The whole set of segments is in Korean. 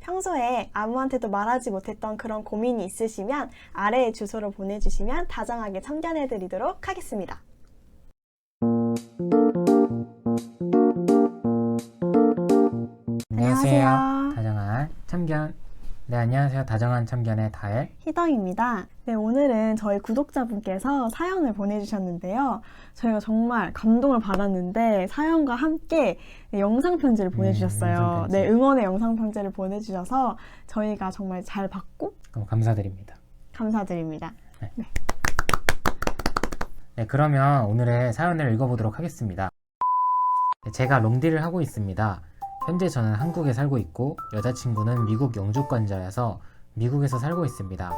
평소에 아무한테도 말하지 못했던 그런 고민이 있으시면 아래의 주소로 보내주시면 다정하게 참견해드리도록 하겠습니다. 안녕하세요. 다정한 참견. 네, 안녕하세요. 다정한 참견의 다엘 희덩입니다. 네, 오늘은 저희 구독자분께서 사연을 보내주셨는데요. 저희가 정말 감동을 받았는데 사연과 함께 영상 편지를 보내주셨어요. 영상 편지. 네, 응원의 영상 편지를 보내주셔서 저희가 정말 잘 받고 감사드립니다. 감사드립니다. 네, 그러면 오늘의 사연을 읽어보도록 하겠습니다. 네, 제가 롱디를 하고 있습니다. 현재 저는 한국에 살고 있고 여자친구는 미국 영주권자여서 미국에서 살고 있습니다.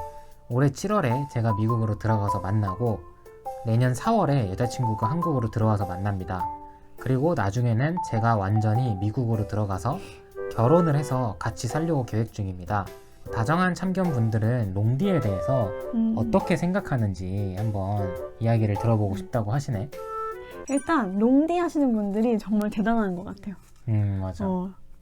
올해 7월에 제가 미국으로 들어가서 만나고 내년 4월에 여자친구가 한국으로 들어와서 만납니다. 그리고 나중에는 제가 완전히 미국으로 들어가서 결혼을 해서 같이 살려고 계획 중입니다. 다정한 참견분들은 롱디에 대해서 어떻게 생각하는지 한번 이야기를 들어보고 싶다고 하시네. 일단 롱디 하시는 분들이 정말 대단한 것 같아요. 맞아.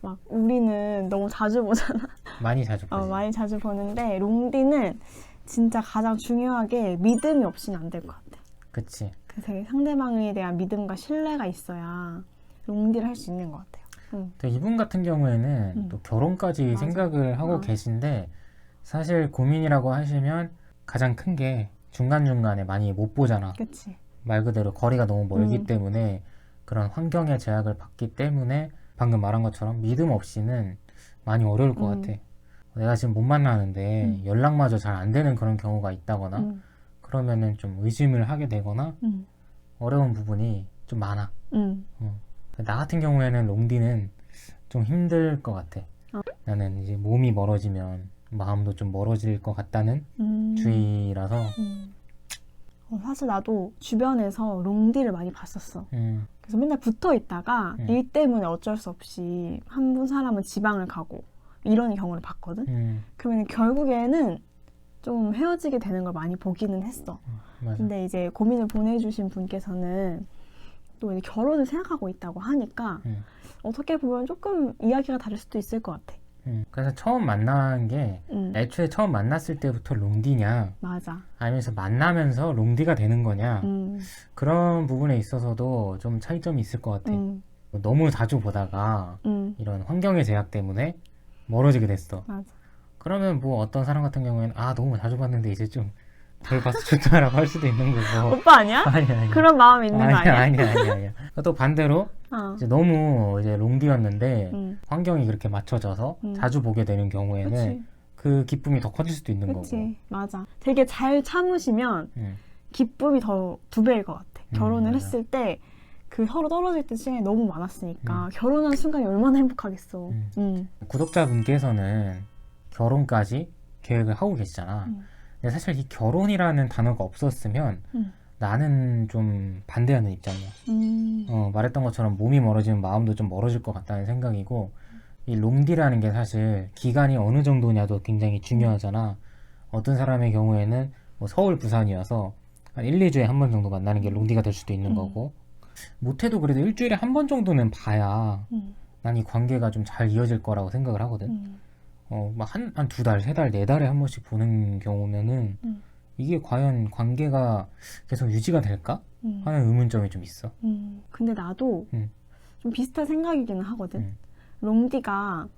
막 우리는 너무 자주 보잖아. 많이 자주 보지. 많이 자주 보는데 롱디는 진짜 가장 중요하게 믿음이 없이는 안 될 것 같아. 그치. 그래서 상대방에 대한 믿음과 신뢰가 있어야 롱디를 할 수 있는 것 같아요. 또 이분 같은 경우에는 또 결혼까지 맞아. 생각을 하고 계신데 사실 고민이라고 하시면 가장 큰 게 중간중간에 많이 못 보잖아. 그치. 말 그대로 거리가 너무 멀기 때문에 그런 환경의 제약을 받기 때문에 방금 말한 것처럼 믿음 없이는 많이 어려울 것 같아. 내가 지금 못 만나는데 연락마저 잘 안 되는 그런 경우가 있다거나 그러면은 좀 의심을 하게 되거나 어려운 부분이 좀 많아. 나 같은 경우에는 롱디는 좀 힘들 것 같아. 나는 이제 몸이 멀어지면 마음도 좀 멀어질 것 같다는 주의라서 사실 나도 주변에서 롱디를 많이 봤었어. 그래서 맨날 붙어 있다가 일 때문에 어쩔 수 없이 한 사람은 지방을 가고 이런 경우를 봤거든. 그러면 결국에는 좀 헤어지게 되는 걸 많이 보기는 했어. 맞아. 근데 이제 고민을 보내주신 분께서는 또 이제 결혼을 생각하고 있다고 하니까 어떻게 보면 조금 이야기가 다를 수도 있을 것 같아. 그래서 처음 만난 게 애초에 처음 만났을 때부터 롱디냐 맞아. 아니면서 만나면서 롱디가 되는 거냐 그런 부분에 있어서도 좀 차이점이 있을 것 같아. 너무 자주 보다가 이런 환경의 제약 때문에 멀어지게 됐어. 맞아. 그러면 뭐 어떤 사람 같은 경우에는 너무 자주 봤는데 이제 좀 덜 봐서 좋다라고 할 수도 있는 거고. 오빠 아니야? 아니야. 그런 마음이 있는 거 아니야? 아니야. 또 반대로 이제 너무 이제 롱디였는데 환경이 그렇게 맞춰져서 자주 보게 되는 경우에는 그치. 그 기쁨이 더 커질 수도 있는 거고. 그치. 맞아. 되게 잘 참으시면 기쁨이 더 2배일 것 같아. 결혼을 맞아. 했을 때 그 서로 떨어질 때 시간이 너무 많았으니까 결혼한 순간이 얼마나 행복하겠어. 구독자분께서는 결혼까지 계획을 하고 계시잖아. 근데 사실 이 결혼이라는 단어가 없었으면 나는 좀 반대하는 입장이야. 말했던 것처럼 몸이 멀어지면 마음도 좀 멀어질 것 같다는 생각이고, 이 롱디라는 게 사실 기간이 어느 정도냐도 굉장히 중요하잖아. 어떤 사람의 경우에는 뭐 서울, 부산이어서 한 1, 2주에 한 번 정도 만나는 게 롱디가 될 수도 있는 거고, 못해도 그래도 일주일에 한 번 정도는 봐야 난 이 관계가 좀 잘 이어질 거라고 생각을 하거든. 막 한 2달, 3달, 4달에 한 번씩 보는 경우면은 이게 과연 관계가 계속 유지가 될까? 하는 의문점이 좀 있어. 근데 나도 좀 비슷한 생각이기는 하거든. 롱디가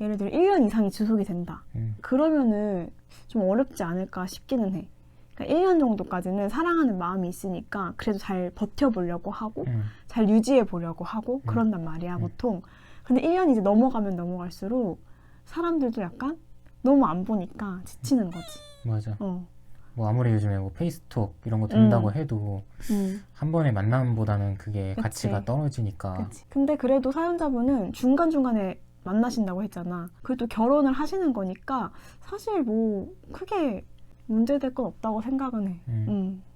예를 들어 1년 이상이 지속이 된다. 그러면은 좀 어렵지 않을까 싶기는 해. 그러니까 1년 정도까지는 사랑하는 마음이 있으니까 그래도 잘 버텨보려고 하고 잘 유지해보려고 하고 그런단 말이야 보통. 근데 1년이 이제 넘어가면 넘어갈수록 사람들도 약간 너무 안 보니까 지치는 거지. 맞아. 뭐 아무리 요즘에 뭐 페이스톡 이런 거 된다고 해도 한 번의 만남보다는 그게 그치. 가치가 떨어지니까. 그치. 근데 그래도 사연자분은 중간중간에 만나신다고 했잖아. 그래도 결혼을 하시는 거니까 사실 뭐 크게 문제될 건 없다고 생각은 해.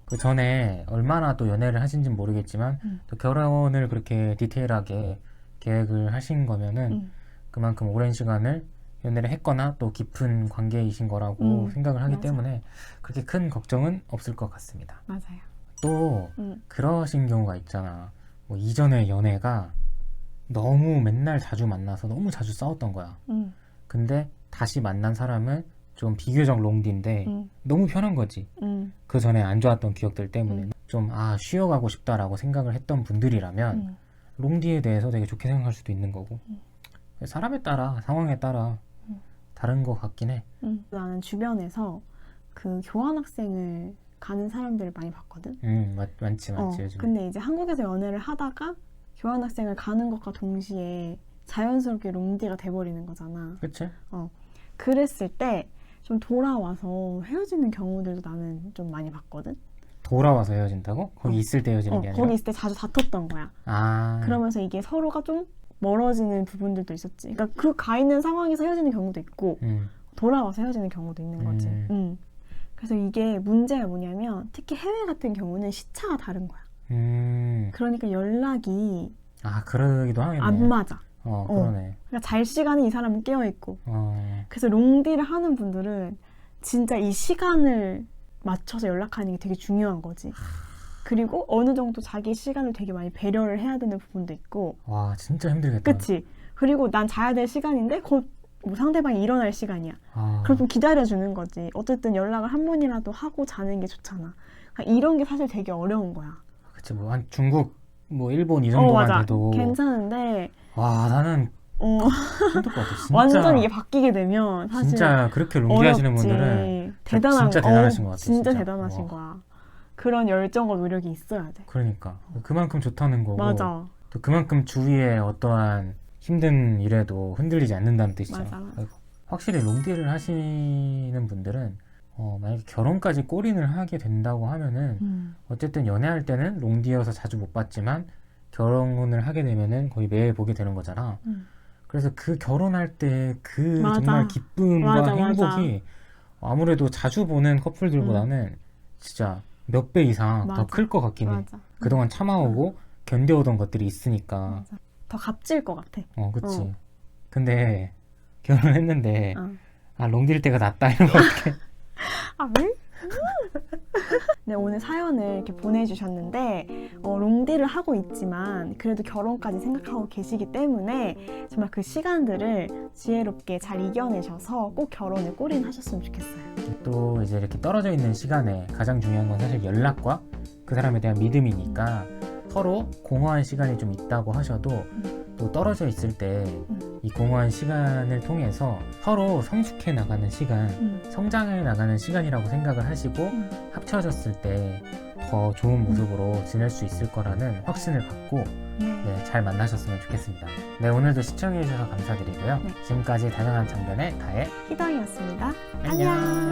그 전에 얼마나 또 연애를 하신지는 모르겠지만 또 결혼을 그렇게 디테일하게 계획을 하신 거면은 그만큼 오랜 시간을 연애를 했거나 또 깊은 관계이신 거라고 생각을 하기 맞아. 때문에 그렇게 큰 걱정은 없을 것 같습니다. 맞아요. 또 그러신 경우가 있잖아. 뭐 이전의 연애가 너무 맨날 자주 만나서 너무 자주 싸웠던 거야. 근데 다시 만난 사람은 좀 비교적 롱디인데 너무 편한 거지. 그 전에 안 좋았던 기억들 때문에 좀 쉬어가고 싶다라고 생각을 했던 분들이라면 롱디에 대해서 되게 좋게 생각할 수도 있는 거고 사람에 따라 상황에 따라 다른 것 같긴 해. 나는 주변에서 그 교환학생을 가는 사람들을 많이 봤거든. 많지 요즘. 근데 이제 한국에서 연애를 하다가 교환학생을 가는 것과 동시에 자연스럽게 롱디가 돼버리는 거잖아. 그치? 그랬을 때 좀 돌아와서 헤어지는 경우들도 나는 좀 많이 봤거든. 돌아와서 헤어진다고? 거기 있을 때 헤어지는 게 아니라? 거기 있을 때 자주 다퉜던 거야. 그러면서 이게 서로가 좀 멀어지는 부분들도 있었지. 그러니까 그 가 있는 상황에서 헤어지는 경우도 있고 돌아와서 헤어지는 경우도 있는 거지. 그래서 이게 문제가 뭐냐면 특히 해외 같은 경우는 시차가 다른 거야. 그러니까 연락이 그러기도 하겠네. 안 맞아. 그러네. 그러니까 잘 시간에 이 사람은 깨어있고 그래서 롱디를 하는 분들은 진짜 이 시간을 맞춰서 연락하는 게 되게 중요한 거지. 그리고 어느 정도 자기 시간을 되게 많이 배려를 해야 되는 부분도 있고. 와 진짜 힘들겠다. 그치? 그리고 난 자야 될 시간인데 곧 뭐 상대방이 일어날 시간이야. 그럼 좀 기다려주는 거지. 어쨌든 연락을 한 번이라도 하고 자는 게 좋잖아. 그러니까 이런 게 사실 되게 어려운 거야. 그치 뭐 한 중국 뭐 일본 이 정도만 맞아. 돼도 괜찮은데 와 나는 힘들 것 같아. 진짜 완전 이게 바뀌게 되면 사실 진짜 그렇게 롱디 하시는 분들은 진짜 대단하신 것 같아. 진짜 대단하신 거야. 그런 열정과 노력이 있어야 돼. 그러니까 그만큼 좋다는 거고. 맞아. 또 그만큼 주위에 어떠한 힘든 일에도 흔들리지 않는다는 뜻이잖아. 맞아. 확실히 롱디를 하시는 분들은 만약에 결혼까지 골인을 하게 된다고 하면은 어쨌든 연애할 때는 롱디여서 자주 못 봤지만 결혼을 하게 되면은 거의 매일 보게 되는 거잖아. 그래서 그 결혼할 때 그 정말 기쁨과 행복이 아무래도 자주 보는 커플들보다는 진짜 몇 배 이상 더 클 것 같긴 해. 그동안 참아오고 견뎌오던 것들이 있으니까. 더 값질 것 같아. 그치. 근데 결혼했는데 롱디일 때가 낫다 이런 거 어떡해. 왜? 네, 오늘 사연을 이렇게 보내주셨는데 롱디를 하고 있지만 그래도 결혼까지 생각하고 계시기 때문에 정말 그 시간들을 지혜롭게 잘 이겨내셔서 꼭 결혼에 골인하셨으면 좋겠어요. 또 이제 이렇게 떨어져 있는 시간에 가장 중요한 건 사실 연락과 그 사람에 대한 믿음이니까 서로 공허한 시간이 좀 있다고 하셔도 또 떨어져 있을 때 이 공허한 시간을 통해서 서로 성숙해 나가는 시간, 성장해 나가는 시간이라고 생각을 하시고 합쳐졌을 때 더 좋은 모습으로 지낼 수 있을 거라는 확신을 갖고 잘 만나셨으면 좋겠습니다. 네, 오늘도 시청해 주셔서 감사드리고요. 지금까지 다정한 장변의 다혜 희당이었습니다. 안녕.